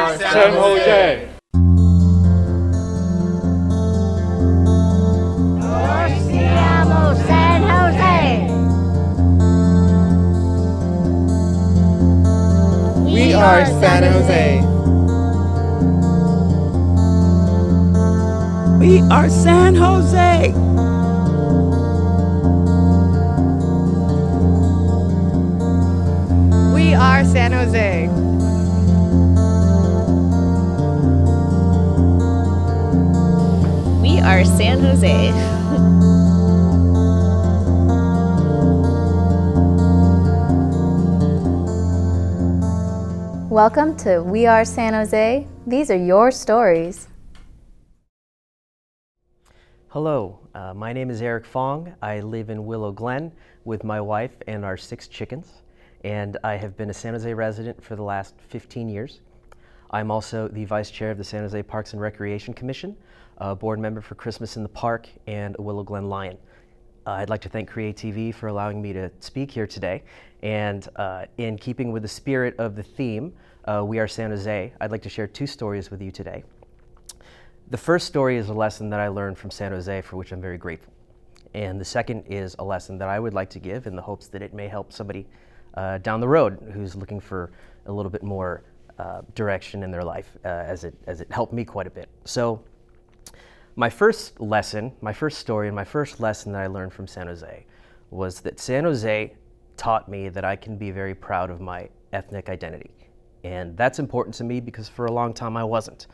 are San Jose. Siamo San Jose. We are San Jose. We are San Jose. We are San Jose. We are San Jose. Welcome to We Are San Jose. These are your stories. Hello, my name is Eric Fong. I live in Willow Glen with my wife and our 6 chickens, and I have been a San Jose resident for the last 15 years. I'm also the Vice Chair of the San Jose Parks and Recreation Commission, a board member for Christmas in the Park, and a Willow Glen Lion. I'd like to thank CreateTV for allowing me to speak here today, and in keeping with the spirit of the theme, We Are San Jose, I'd like to share 2 stories with you today. The first story is a lesson that I learned from San Jose, for which I'm very grateful. And the second is a lesson that I would like to give in the hopes that it may help somebody down the road who's looking for a little bit more direction in their life, as it helped me quite a bit. So my first lesson, my first story, and my first lesson that I learned from San Jose was that San Jose taught me that I can be very proud of my ethnic identity. And that's important to me because for a long time I wasn't.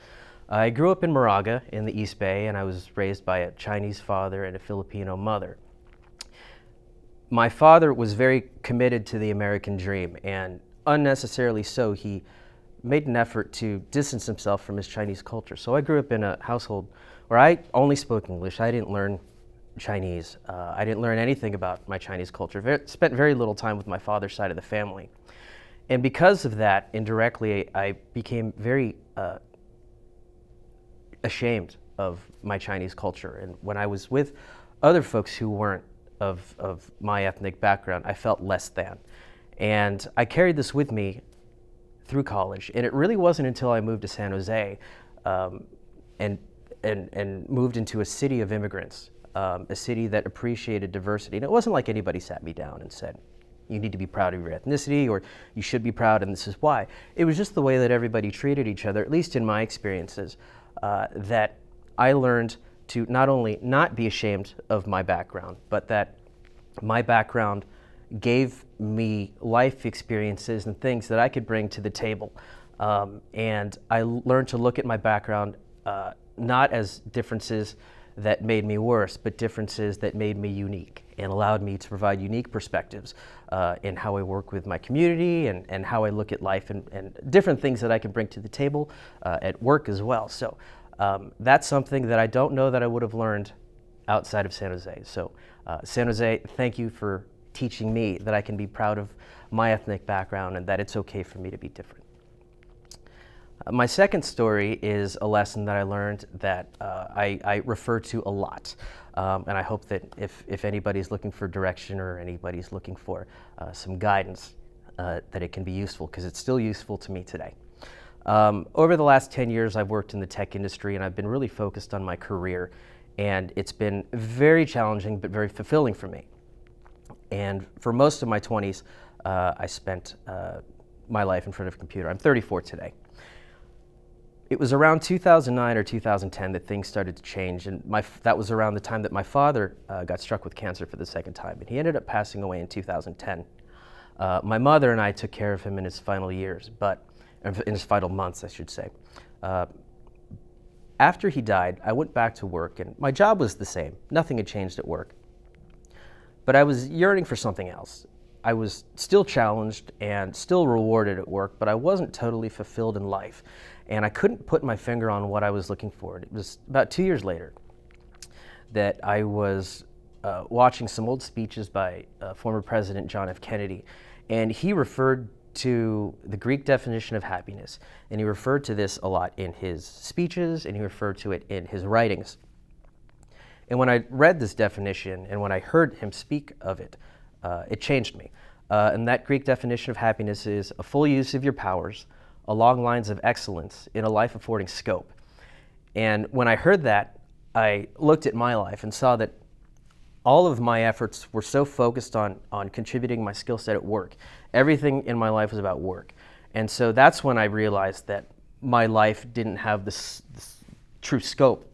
I grew up in Moraga in the East Bay, and I was raised by a Chinese father and a Filipino mother. My father was very committed to the American dream, and unnecessarily so, he made an effort to distance himself from his Chinese culture. So I grew up in a household where I only spoke English. I didn't learn Chinese. I didn't learn anything about my Chinese culture. Spent very little time with my father's side of the family. And because of that, indirectly, I became very ashamed of my Chinese culture. And when I was with other folks who weren't of my ethnic background, I felt less than. And I carried this with me through college. And it really wasn't until I moved to San Jose and moved into a city of immigrants, a city that appreciated diversity. And it wasn't like anybody sat me down and said, you need to be proud of your ethnicity, or you should be proud, and this is why. It was just the way that everybody treated each other, at least in my experiences, that I learned to not only not be ashamed of my background, but that my background gave me life experiences and things that I could bring to the table. And I learned to look at my background not as differences that made me worse, but differences that made me unique and allowed me to provide unique perspectives in how I work with my community and how I look at life and different things that I can bring to the table at work as well. So that's something that I don't know that I would have learned outside of San Jose. So San Jose, thank you for teaching me that I can be proud of my ethnic background and that it's okay for me to be different. My second story is a lesson that I learned that I refer to a lot. And I hope that if anybody's looking for direction or anybody's looking for some guidance, that it can be useful, because it's still useful to me today. Over the last 10 years, I've worked in the tech industry, and I've been really focused on my career. And it's been very challenging, but very fulfilling for me. And for most of my 20s, I spent my life in front of a computer. I'm 34 today. It was around 2009 or 2010 that things started to change, and that was around the time that my father got struck with cancer for the second time, and he ended up passing away in 2010. My mother and I took care of him in his final years, in his final months, I should say. After he died, I went back to work, and my job was the same. Nothing had changed at work. But I was yearning for something else. I was still challenged and still rewarded at work, but I wasn't totally fulfilled in life. And I couldn't put my finger on what I was looking for. It was about 2 years later that I was watching some old speeches by former President John F. Kennedy, and he referred to the Greek definition of happiness, and he referred to this a lot in his speeches, and he referred to it in his writings. And when I read this definition, and when I heard him speak of it, it changed me. And that Greek definition of happiness is a full use of your powers, along lines of excellence in a life-affording scope. And when I heard that, I looked at my life and saw that all of my efforts were so focused on contributing my skill set at work. Everything in my life was about work. And so that's when I realized that my life didn't have this true scope.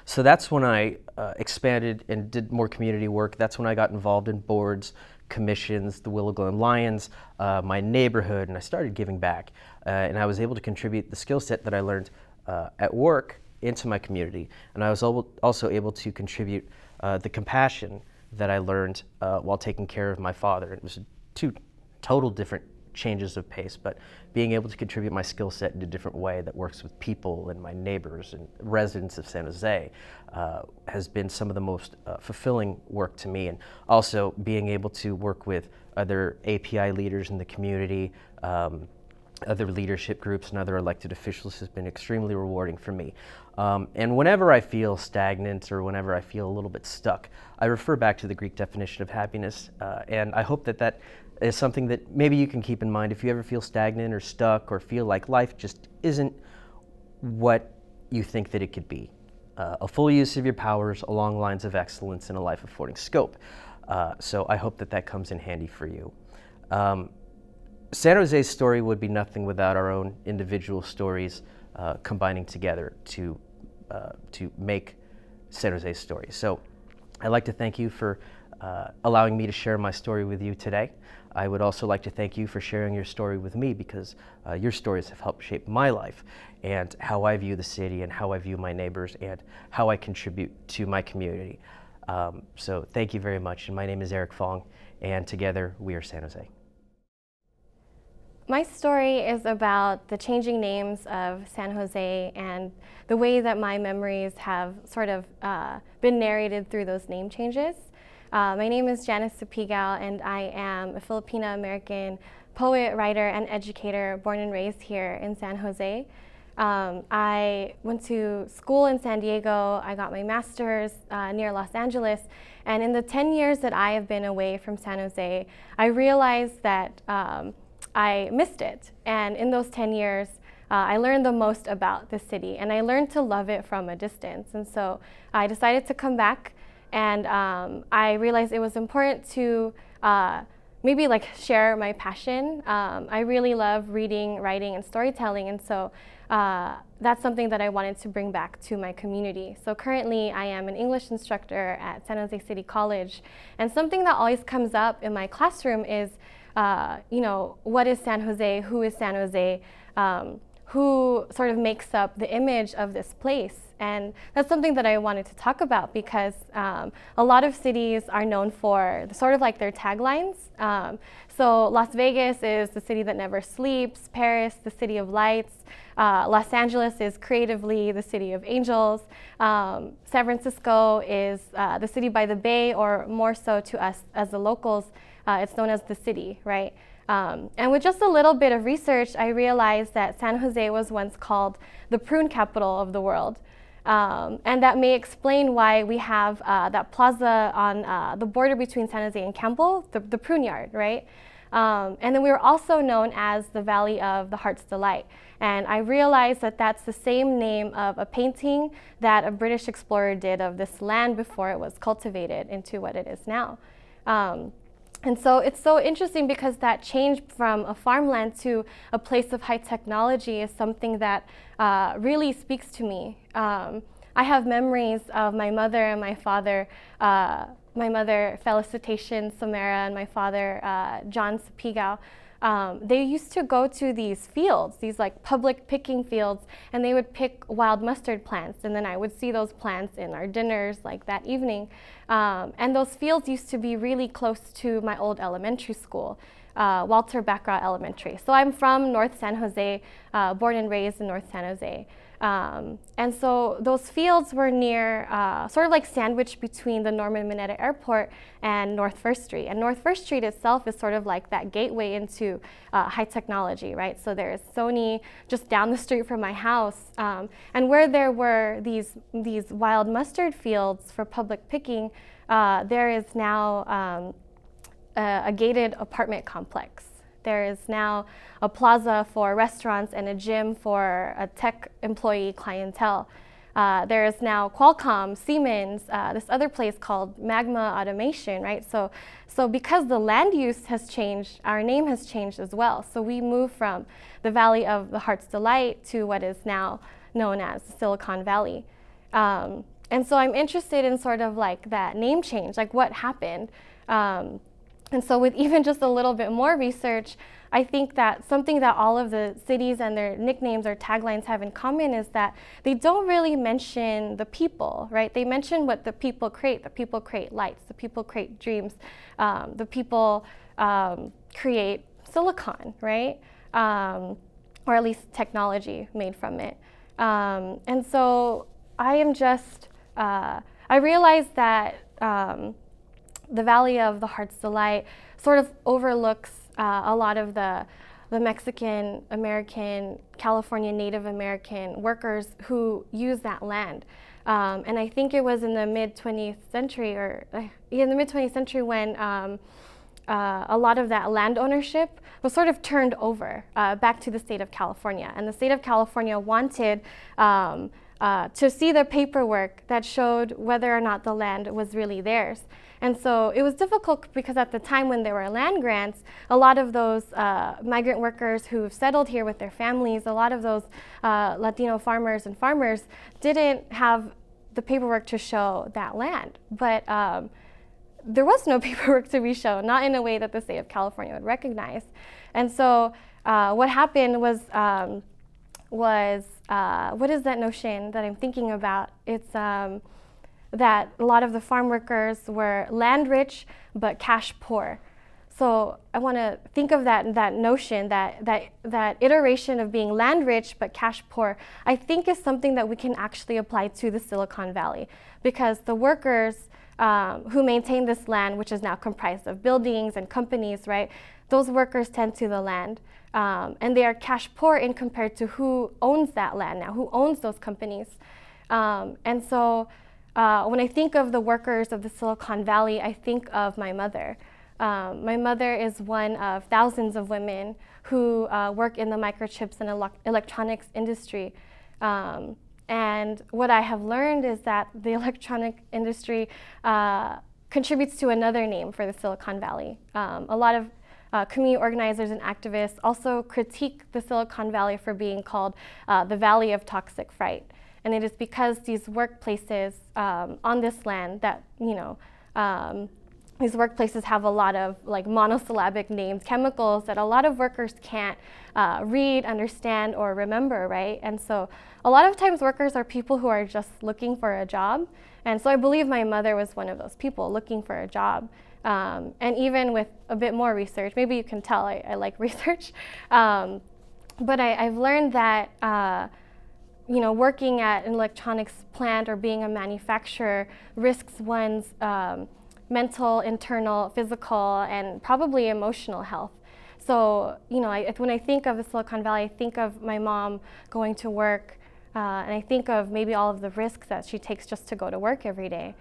So that's when I expanded and did more community work. That's when I got involved in boards, commissions, the Willow Glen Lions, my neighborhood, and I started giving back. And I was able to contribute the skill set that I learned at work into my community. And I was also able to contribute the compassion that I learned while taking care of my father. It was two total different changes of pace, but being able to contribute my skill set in a different way that works with people and my neighbors and residents of San Jose has been some of the most fulfilling work to me. And also being able to work with other API leaders in the community, other leadership groups and other elected officials has been extremely rewarding for me. And whenever I feel stagnant or whenever I feel a little bit stuck, I refer back to the Greek definition of happiness, and I hope that that is something that maybe you can keep in mind if you ever feel stagnant or stuck or feel like life just isn't what you think that it could be. A full use of your powers along lines of excellence in a life-affording scope. So I hope that that comes in handy for you. San Jose's story would be nothing without our own individual stories combining together to make San Jose's story. So I'd like to thank you for allowing me to share my story with you today. I would also like to thank you for sharing your story with me, because your stories have helped shape my life and how I view the city and how I view my neighbors and how I contribute to my community. So thank you very much. And my name is Eric Fong, and together we are San Jose. My story is about the changing names of San Jose and the way that my memories have sort of been narrated through those name changes. My name is Janice Sapigao, and I am a Filipino-American poet, writer, and educator born and raised here in San Jose. I went to school in San Diego. I got my master's near Los Angeles. And in the 10 years that I have been away from San Jose, I realized that I missed it. And in those 10 years, I learned the most about the city, and I learned to love it from a distance. And so I decided to come back, and I realized it was important to maybe like share my passion. I really love reading, writing, and storytelling, and so that's something that I wanted to bring back to my community. So currently I am an English instructor at San Jose City College, and something that always comes up in my classroom is you know, what is San Jose? Who is San Jose? Who sort of makes up the image of this place? And that's something that I wanted to talk about, because a lot of cities are known for sort of like their taglines. So Las Vegas is the city that never sleeps, Paris, the city of lights, Los Angeles is creatively the city of angels, San Francisco is the city by the bay, or more so to us as the locals, it's known as the city, right? And with just a little bit of research, I realized that San Jose was once called the prune capital of the world. And that may explain why we have that plaza on the border between San Jose and Campbell, the prune yard, right? And then we were also known as the Valley of the Heart's Delight. And I realized that that's the same name of a painting that a British explorer did of this land before it was cultivated into what it is now. And so it's so interesting, because that change from a farmland to a place of high technology is something that really speaks to me. I have memories of my mother and my father, my mother, Felicitation Samara, and my father, John Sapigao. They used to go to these fields, these like public picking fields, and they would pick wild mustard plants, and then I would see those plants in our dinners like that evening. And those fields used to be really close to my old elementary school, Walter Baccarat Elementary. So I'm from North San Jose, born and raised in North San Jose. And so those fields were near, sort of like sandwiched between the Norman Mineta Airport and North First Street. And North First Street itself is sort of like that gateway into high technology, right? So there's Sony just down the street from my house. And where there were these wild mustard fields for public picking, there is now a gated apartment complex. There is now a plaza for restaurants and a gym for a tech employee clientele. There is now Qualcomm, Siemens, this other place called Magma Automation, right? So because the land use has changed, our name has changed as well. So we move from the Valley of the Heart's Delight to what is now known as Silicon Valley. And so I'm interested in sort of like that name change, like what happened. And so with even just a little bit more research, I think that something that all of the cities and their nicknames or taglines have in common is that they don't really mention the people, right? They mention what the people create. The people create lights, the people create dreams, the people create silicon, right? Or at least technology made from it. And so I am just, I realized that the Valley of the Heart's Delight sort of overlooks a lot of the Mexican American, California Native American workers who use that land. And I think it was in the mid-20th century, or in the mid-20th century when a lot of that land ownership was sort of turned over back to the state of California. And the state of California wanted to see the paperwork that showed whether or not the land was really theirs. And so it was difficult because at the time when there were land grants, a lot of those migrant workers who've settled here with their families, a lot of those Latino farmers and farmers didn't have the paperwork to show that land. But there was no paperwork to be shown, not in a way that the state of California would recognize. And so what happened was what is that notion that I'm thinking about? It's that a lot of the farm workers were land rich but cash poor. So I want to think of that notion, that iteration of being land rich but cash poor, I think is something that we can actually apply to the Silicon Valley, because the workers who maintain this land, which is now comprised of buildings and companies, right? Those workers tend to the land. And they are cash poor in compared to who owns that land now, who owns those companies. And so when I think of the workers of the Silicon Valley, I think of my mother. My mother is one of thousands of women who work in the microchips and electronics industry. And what I have learned is that the electronic industry contributes to another name for the Silicon Valley. A lot of community organizers and activists also critique the Silicon Valley for being called the Valley of Toxic Fright. And it is because these workplaces on this land that, these workplaces have a lot of like monosyllabic names, chemicals that a lot of workers can't read, understand, or remember, right? And so a lot of times workers are people who are just looking for a job. And so I believe my mother was one of those people looking for a job. And even with a bit more research, maybe you can tell I like research, but I've learned that working at an electronics plant or being a manufacturer risks one's mental, internal, physical, and probably emotional health. So, when I think of the Silicon Valley, I think of my mom going to work, and I think of maybe all of the risks that she takes just to go to work every day.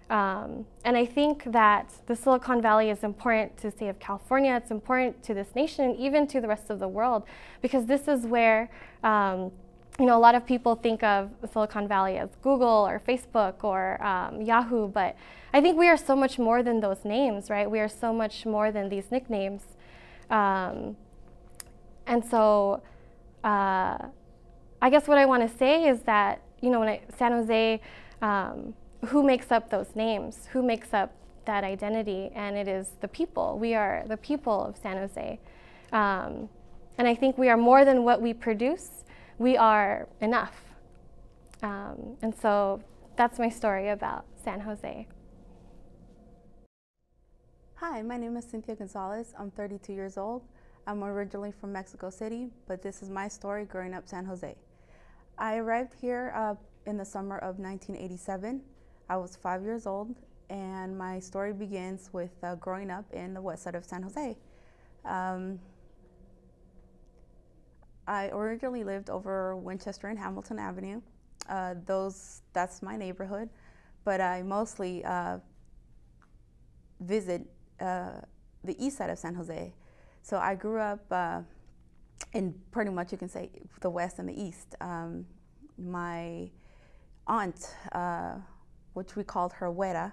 And I think that the Silicon Valley is important to the state of California, it's important to this nation, and even to the rest of the world, because this is where a lot of people think of Silicon Valley as Google or Facebook or Yahoo, but I think we are so much more than those names, right? We are so much more than these nicknames. And so I guess what I want to say is that, San Jose, who makes up those names? Who makes up that identity? And it is the people. We are the people of San Jose. And I think we are more than what we produce. We are enough. And so that's my story about San Jose. Hi, my name is Cynthia Gonzalez. I'm 32 years old. I'm originally from Mexico City, but this is my story growing up San Jose. I arrived here in the summer of 1987. I was 5 years old, and my story begins with growing up in the west side of San Jose. I originally lived over Winchester and Hamilton Avenue. That's my neighborhood, but I mostly visit the east side of San Jose. So I grew up in pretty much, you can say, the West and the East. My aunt, which we called her Huera,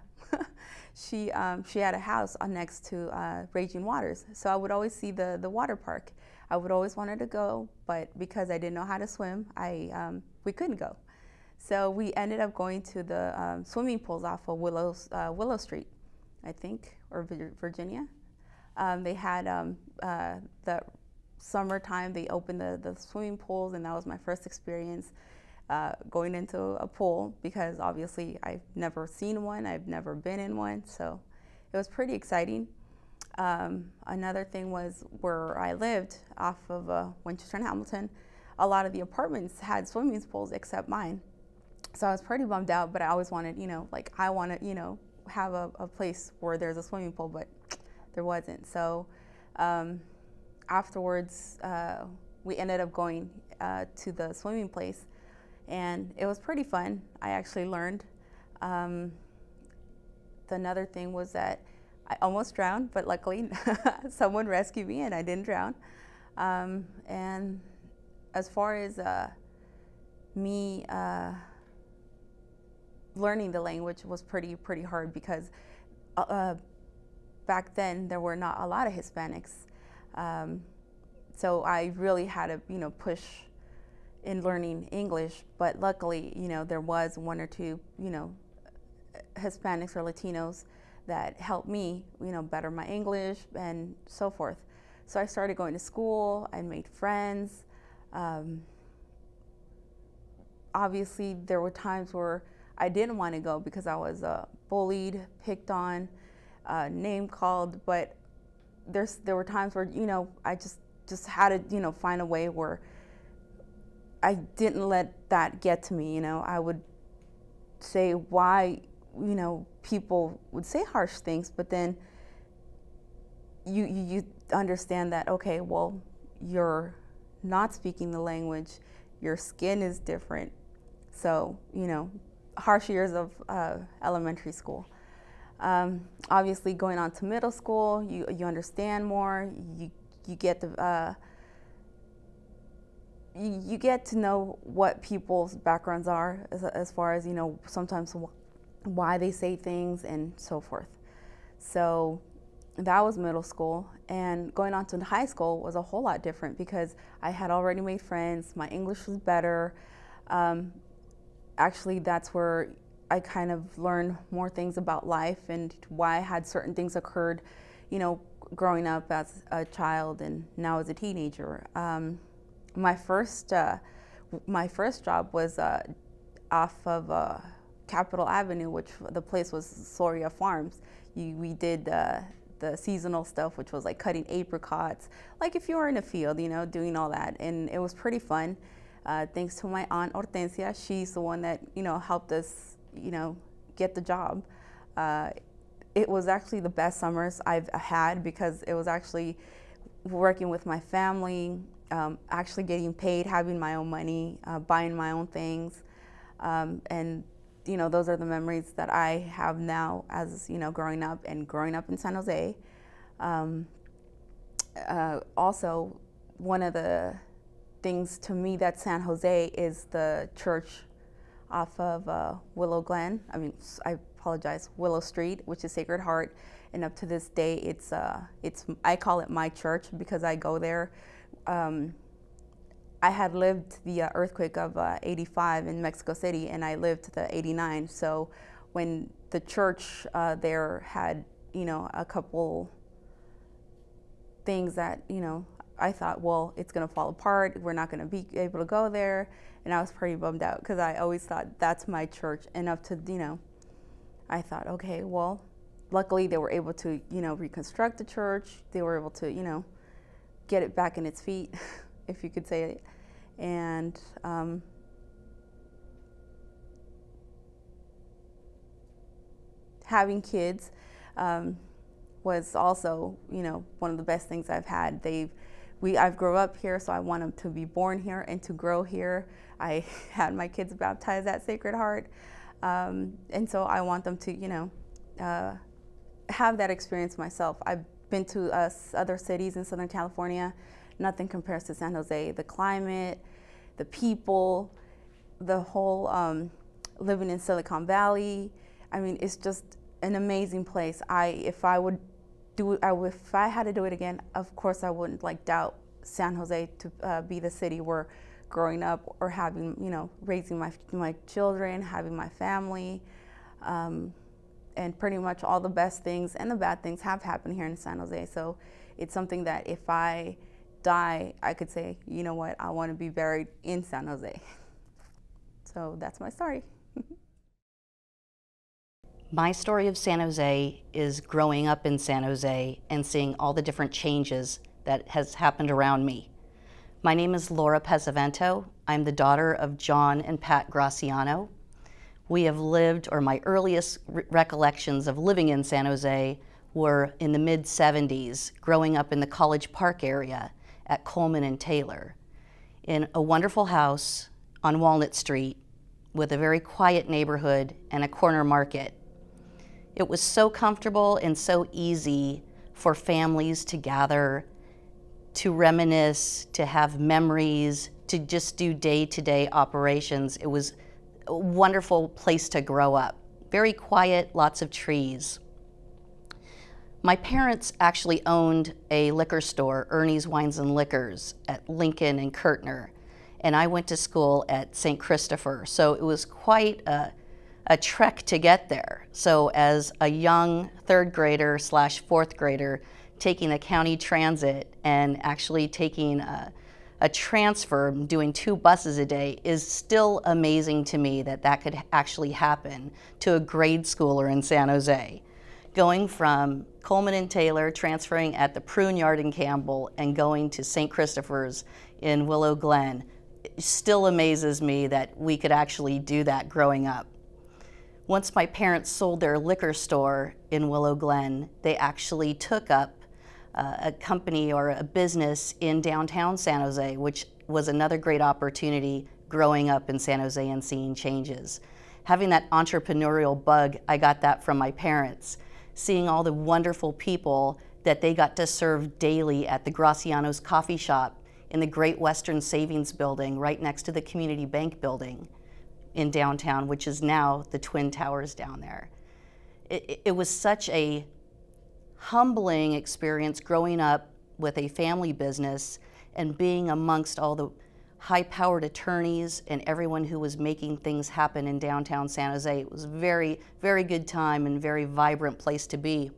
she had a house next to Raging Waters. So I would always see the water park. I would always wanted to go, but because I didn't know how to swim, we couldn't go. So we ended up going to the swimming pools off of Willow Street, I think, or Virginia. They had the summertime, they opened the swimming pools, and that was my first experience going into a pool, because obviously I've never seen one, I've never been in one, so it was pretty exciting. Another thing was where I lived off of Winchester and Hamilton, a lot of the apartments had swimming pools except mine. So I was pretty bummed out, but I always wanted, like I want to, have a place where there's a swimming pool, but there wasn't. So afterwards, we ended up going to the swimming place, and it was pretty fun. I actually learned. Another thing was that I almost drowned, but luckily someone rescued me and I didn't drown. And as far as me learning the language was pretty hard, because back then there were not a lot of Hispanics. So I really had to, push in learning English, but luckily, there was one or two, Hispanics or Latinos that helped me, better my English and so forth. So I started going to school, I made friends. Obviously, there were times where I didn't want to go because I was bullied, picked on, name called, but there were times where, I just had to, find a way where I didn't let that get to me. I would say why, people would say harsh things, but then you understand that, okay, well, you're not speaking the language, your skin is different. So, harsh years of elementary school. Obviously, going on to middle school, you understand more. You get the you get to know what people's backgrounds are, as far as sometimes why they say things and so forth. So that was middle school, and going on to high school was a whole lot different because I had already made friends. My English was better. Actually, that's where I kind of learned more things about life and why I had certain things occurred, growing up as a child and now as a teenager. My first job was off of Capitol Avenue, which the place was Soria Farms. We did the seasonal stuff, which was like cutting apricots, like if you were in a field, doing all that, and it was pretty fun. Thanks to my aunt Hortensia, she's the one that helped us, get the job. It was actually the best summers I've had because it was actually working with my family, actually getting paid, having my own money, buying my own things, and those are the memories that I have now as growing up in San Jose. Also, one of the things to me that San Jose is the church off of Willow Street, which is Sacred Heart, and up to this day, it's I call it my church because I go there. I had lived the earthquake of '85 in Mexico City, and I lived the '89. So when the church there had a couple things that I thought, well, it's going to fall apart. We're not going to be able to go there. And I was pretty bummed out because I always thought that's my church. And up to, I thought, okay, well, luckily they were able to, reconstruct the church. They were able to, get it back in its feet, if you could say it. And having kids was also, one of the best things I've had. I've grown up here, so I want them to be born here and to grow here. I had my kids baptized at Sacred Heart, and so I want them to, have that experience myself. I've been to other cities in Southern California. Nothing compares to San Jose. The climate, the people, the whole living in Silicon Valley. I mean, it's just an amazing place. If I had to do it again, of course I wouldn't doubt San Jose to be the city where growing up or having, raising my children, having my family, and pretty much all the best things and the bad things have happened here in San Jose. So it's something that if I die, I could say, you know what, I want to be buried in San Jose. So that's my story. My story of San Jose is growing up in San Jose and seeing all the different changes that has happened around me. My name is Laura Pesavento. I'm the daughter of John and Pat Graciano. We have lived, or my earliest recollections of living in San Jose were in the mid-70s, growing up in the College Park area at Coleman and Taylor, in a wonderful house on Walnut Street with a very quiet neighborhood and a corner market. It was so comfortable and so easy for families to gather, to reminisce, to have memories, to just do day-to-day operations. It was a wonderful place to grow up. Very quiet, lots of trees. My parents actually owned a liquor store, Ernie's Wines and Liquors, at Lincoln and Kirtner, and I went to school at St. Christopher, so it was quite a trek to get there. So as a young third grader / fourth grader, taking a county transit and actually taking a transfer, doing 2 buses a day, is still amazing to me that that could actually happen to a grade schooler in San Jose. Going from Coleman and Taylor, transferring at the Prune Yard in Campbell, and going to St. Christopher's in Willow Glen, it still amazes me that we could actually do that growing up. Once my parents sold their liquor store in Willow Glen, they actually took up a company or a business in downtown San Jose, which was another great opportunity growing up in San Jose and seeing changes. Having that entrepreneurial bug, I got that from my parents. Seeing all the wonderful people that they got to serve daily at the Graciano's coffee shop in the Great Western Savings Building right next to the Community Bank building in downtown, which is now the Twin Towers down there. It was such a humbling experience growing up with a family business and being amongst all the high-powered attorneys and everyone who was making things happen in downtown San Jose. It was a very, very good time and very vibrant place to be.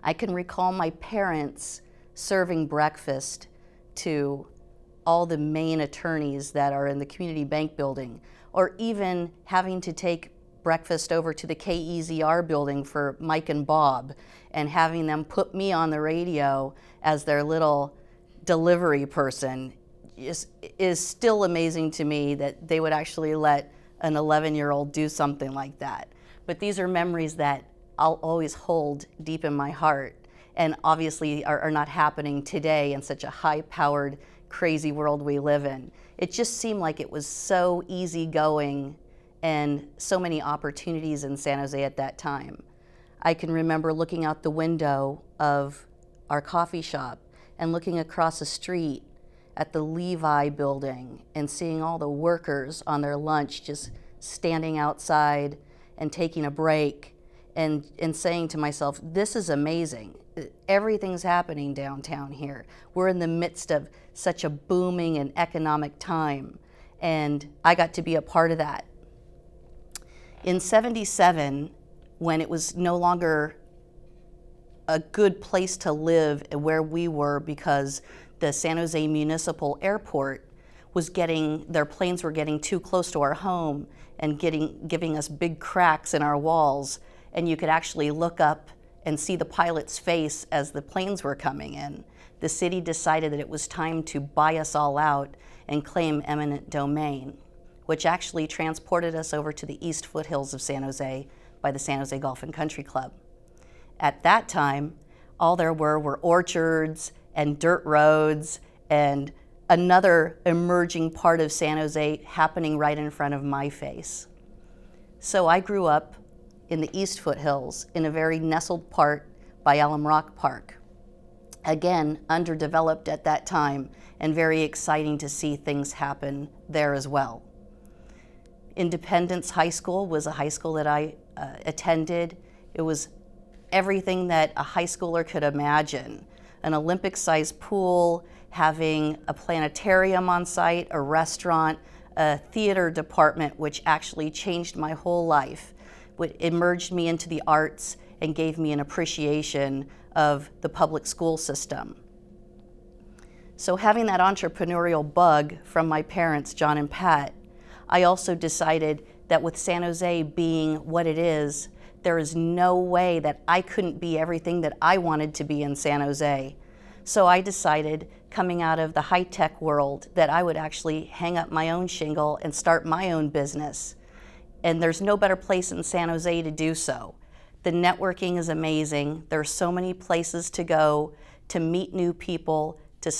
I can recall my parents serving breakfast to all the main attorneys that are in the Community Bank building, or even having to take breakfast over to the KEZR building for Mike and Bob and having them put me on the radio as their little delivery person is still amazing to me that they would actually let an 11-year-old do something like that. But these are memories that I'll always hold deep in my heart, and obviously are not happening today in such a high-powered, crazy world we live in. It just seemed like it was so easygoing and so many opportunities in San Jose at that time. I can remember looking out the window of our coffee shop and looking across the street at the Levi building and seeing all the workers on their lunch just standing outside and taking a break and saying to myself, this is amazing. Everything's happening downtown here. We're in the midst of such a booming and economic time, and I got to be a part of that. In '77, when it was no longer a good place to live where we were because the San Jose Municipal Airport was their planes were getting too close to our home and giving us big cracks in our walls, and you could actually look up and see the pilot's face as the planes were coming in. The city decided that it was time to buy us all out and claim eminent domain, which actually transported us over to the East Foothills of San Jose by the San Jose Golf and Country Club. At that time, all there were orchards and dirt roads and another emerging part of San Jose happening right in front of my face. So I grew up in the East Foothills in a very nestled part by Alum Rock Park. Again, underdeveloped at that time, and very exciting to see things happen there as well. Independence High School was a high school that I attended. It was everything that a high schooler could imagine. An Olympic-sized pool, having a planetarium on site, a restaurant, a theater department, which actually changed my whole life. It immersed me into the arts and gave me an appreciation of the public school system. So having that entrepreneurial bug from my parents, John and Pat, I also decided that with San Jose being what it is, there is no way that I couldn't be everything that I wanted to be in San Jose. So I decided, coming out of the high-tech world, that I would actually hang up my own shingle and start my own business. And there's no better place in San Jose to do so. The networking is amazing. There are so many places to go, to meet new people, to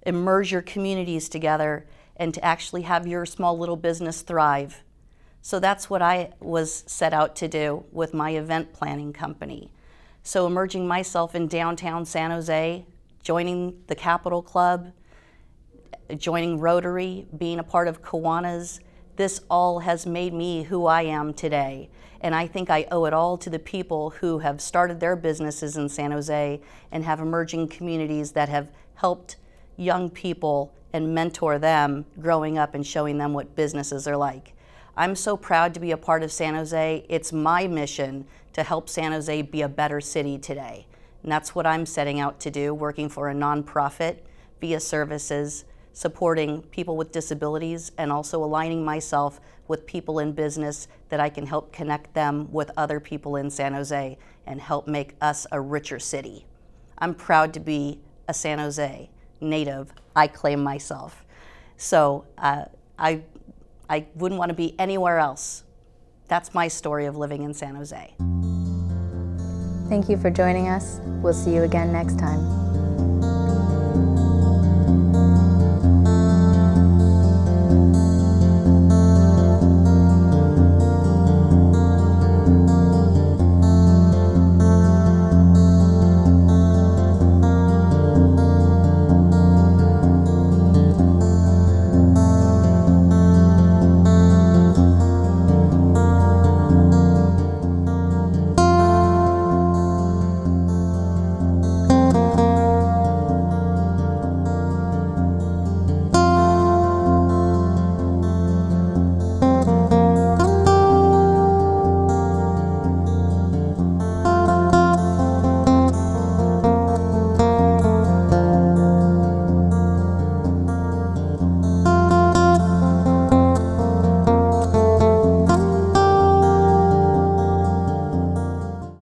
immerse your communities together, and to actually have your small little business thrive. So that's what I was set out to do with my event planning company. So immersing myself in downtown San Jose, joining the Capitol Club, joining Rotary, being a part of Kiwanis, this all has made me who I am today. And I think I owe it all to the people who have started their businesses in San Jose and have emerging communities that have helped young people and mentor them growing up and showing them what businesses are like. I'm so proud to be a part of San Jose. It's my mission to help San Jose be a better city today. And that's what I'm setting out to do, working for a nonprofit via services, supporting people with disabilities, and also aligning myself with people in business that I can help connect them with other people in San Jose and help make us a richer city. I'm proud to be a San Jose native. I claim myself. So I wouldn't want to be anywhere else. That's my story of living in San Jose. Thank you for joining us. We'll see you again next time.